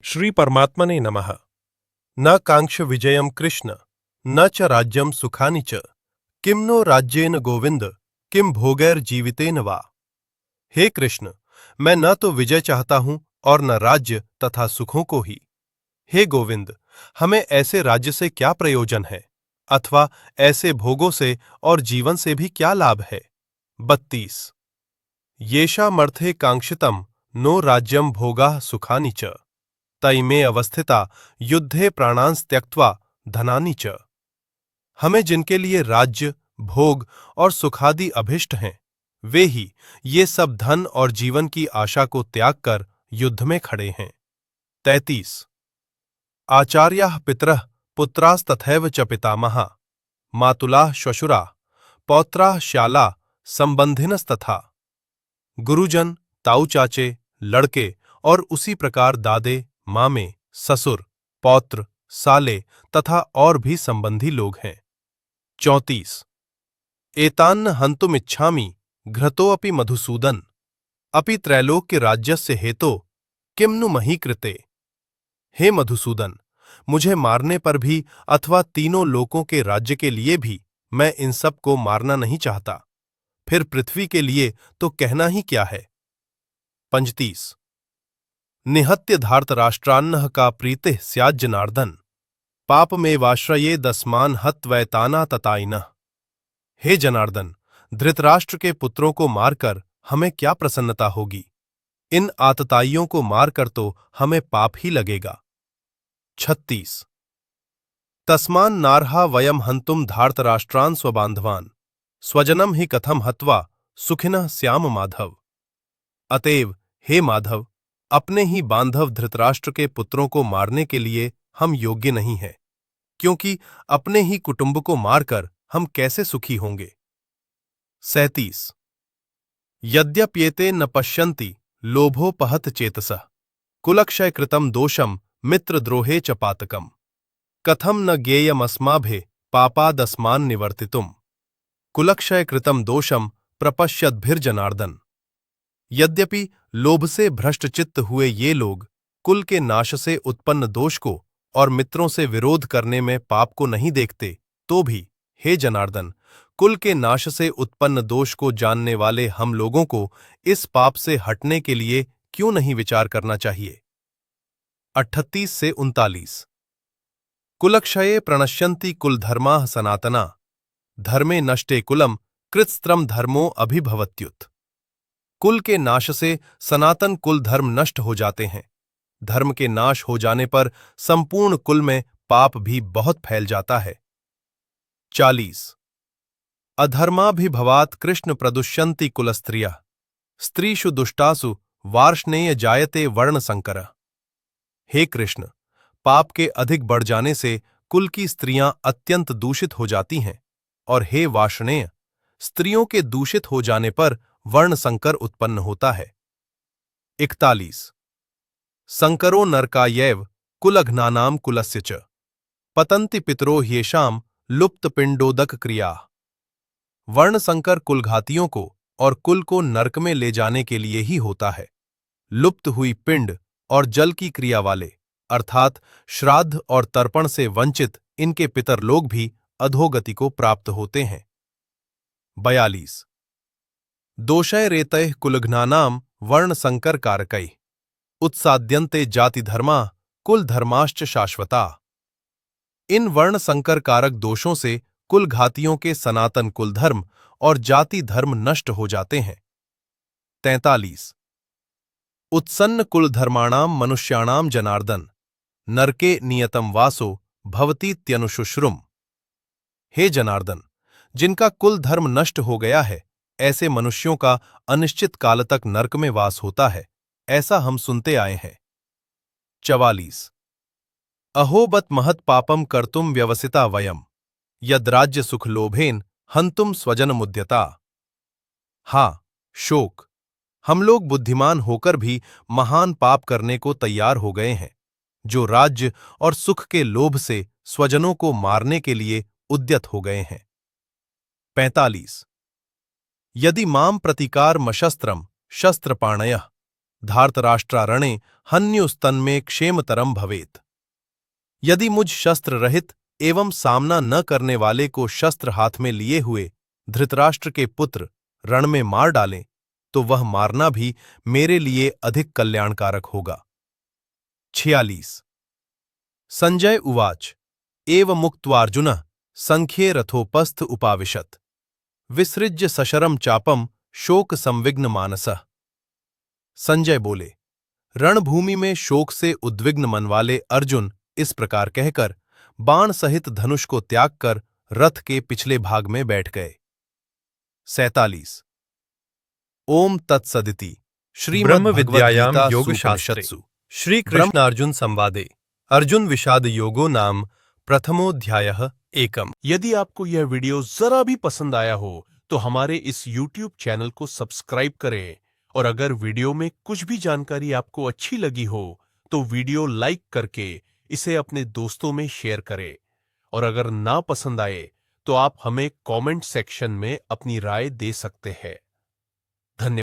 श्री परमात्मने नमः। न कांक्ष विजयम कृष्ण, न च राज्यम सुखानि च, किम नो राज्येन गोविंद, किम भोगैर जीवितेन वा। हे कृष्ण, मैं न तो विजय चाहता हूँ और न राज्य तथा सुखों को ही। हे गोविंद, हमें ऐसे राज्य से क्या प्रयोजन है, अथवा ऐसे भोगों से और जीवन से भी क्या लाभ है। 32। येषामर्थे कांक्षितम नो राज्यम भोगाः सुखानि च, तैमे अवस्थिता युद्धे प्राणांस त्यक्त्वा धनानि च। हमें जिनके लिए राज्य, भोग और सुखादि अभिष्ट हैं, वे ही ये सब धन और जीवन की आशा को त्याग कर युद्ध में खड़े हैं। 33। आचार्याः पितरः पुत्रास्तथैव च पितामहाः, मातुलाः श्वशुराः, पौत्राः श्याला संबंधिनस्तथा। गुरुजन, ताऊ चाचे, लड़के और उसी प्रकार दादे, मामे, ससुर, पौत्र, साले तथा और भी संबंधी लोग हैं। 34। एतान्न हन्तुमिच्छामि घ्रतोऽपि मधुसूदन, अपि त्रैलोक्य राज्यस्य हेतो किम नु मही कृते। हे मधुसूदन, मुझे मारने पर भी अथवा तीनों लोकों के राज्य के लिए भी मैं इन सब को मारना नहीं चाहता, फिर पृथ्वी के लिए तो कहना ही क्या है। 35। निहत्य धार्तराष्ट्रान्नः का प्रीतिः स्यात् जनार्दन, पापमेवाश्रये दस्मान हत्वैताना तताइनः। हे जनार्दन, धृतराष्ट्र के पुत्रों को मारकर हमें क्या प्रसन्नता होगी, इन आतताइयों को मारकर तो हमें पाप ही लगेगा। 36। तस्मान् नार्हा वयम हन्तुम धार्तराष्ट्रान् स्वबान्धवान्, स्वजनम ही कथम हत्वा सुखिनः स्याम माधव। अतएव हे माधव, अपने ही बांधव धृतराष्ट्र के पुत्रों को मारने के लिए हम योग्य नहीं हैं, क्योंकि अपने ही कुटुंब को मारकर हम कैसे सुखी होंगे। 37। यद्यप्येते न पश्यन्ति लोभोपहत चेतसः, कुलक्षय कृतं दोषम मित्रद्रोहे च पातकम्, कथम न ज्ञेयमस्माभिः पापादस्मान् निवर्तितुम्, कुलक्षय कृतं दोषम प्रपश्यद्भिर्जनार्दन। यद्यपि लोभ से भ्रष्टचित्त हुए ये लोग कुल के नाश से उत्पन्न दोष को और मित्रों से विरोध करने में पाप को नहीं देखते, तो भी हे जनार्दन, कुल के नाश से उत्पन्न दोष को जानने वाले हम लोगों को इस पाप से हटने के लिए क्यों नहीं विचार करना चाहिए। 38 से 39। कुलक्षये प्रणश्यन्ति कुलधर्माः सनातना, धर्मे नष्टे कुलम कृतस्त्रम धर्मो अभिभवत्युत। कुल के नाश से सनातन कुल धर्म नष्ट हो जाते हैं, धर्म के नाश हो जाने पर संपूर्ण कुल में पाप भी बहुत फैल जाता है। 40। अधर्माभिभवात् कृष्ण प्रदुष्यन्ति कुलस्त्रियः, स्त्रीषु दुष्टासु वार्ष्णेय जायते वर्ण संकर। हे कृष्ण, पाप के अधिक बढ़ जाने से कुल की स्त्रियां अत्यंत दूषित हो जाती हैं, और हे वार्ष्णेय, स्त्रियों के दूषित हो जाने पर वर्ण संकर उत्पन्न होता है। 41। संकरो नरकायैव कुलघ्नानां कुलस्य च, पतन्ति पितरो ह्येषां लुप्त पिंडोदक क्रिया। वर्ण संकर कुलघातियों को और कुल को नरक में ले जाने के लिए ही होता है। लुप्त हुई पिंड और जल की क्रिया वाले, अर्थात श्राद्ध और तर्पण से वंचित इनके पितर लोग भी अधोगति को प्राप्त होते हैं। 42। दोषय रेतैः कुलघ्नानां वर्ण संकर कारकैः, उत्साद्यन्ते जाति धर्मा कुल धर्माश्च शाश्वता। इन वर्ण संकर कारक दोषों से कुल घातियों के सनातन कुल धर्म और जाति धर्म नष्ट हो जाते हैं। 43। उत्सन्न कुल धर्माणाम मनुष्याणाम जनार्दन, नरके नियतम वासो भवतीत्यनुशुश्रुम। हे जनार्दन, जिनका कुल धर्म नष्ट हो गया है, ऐसे मनुष्यों का अनिश्चित काल तक नरक में वास होता है, ऐसा हम सुनते आए हैं। 44। अहो बत महत् पापम कर्तुम व्यवसिता वयम, यद राज्य सुख लोभेन हन्तुम स्वजन मुद्यता। हाँ, शोक, हम लोग बुद्धिमान होकर भी महान पाप करने को तैयार हो गए हैं, जो राज्य और सुख के लोभ से स्वजनों को मारने के लिए उद्यत हो गए हैं। 45। यदि माम प्रतिकार मशस्त्रम शस्त्रपाणयः, धार्तराष्ट्रारणे हन्युस्तन्मे क्षेमतरम भवेत्। यदि मुझ शस्त्र रहित एवं सामना न करने वाले को शस्त्र हाथ में लिए हुए धृतराष्ट्र के पुत्र रण में मार डालें, तो वह मारना भी मेरे लिए अधिक कल्याणकारक होगा। 46 संजय उवाच एव मुक्त्वार्जुनः संख्ये रथोपस्थ उपाविशत् विसृज्य सशरम चापम शोक संविघ्न मानसः। संजय बोले, रणभूमि में शोक से उद्विग्न मन वाले अर्जुन इस प्रकार कहकर बाण सहित धनुष को त्याग कर रथ के पिछले भाग में बैठ गए। 47 ओम तत्सदिति ब्रह्मविद्यायां योगशास्त्रे श्री कृष्णार्जुन संवादे अर्जुन विषाद योगो नाम प्रथमोऽध्यायः एकम। यदि आपको यह वीडियो जरा भी पसंद आया हो तो हमारे इस YouTube चैनल को सब्सक्राइब करें, और अगर वीडियो में कुछ भी जानकारी आपको अच्छी लगी हो तो वीडियो लाइक करके इसे अपने दोस्तों में शेयर करें, और अगर ना पसंद आए तो आप हमें कमेंट सेक्शन में अपनी राय दे सकते हैं। धन्यवाद।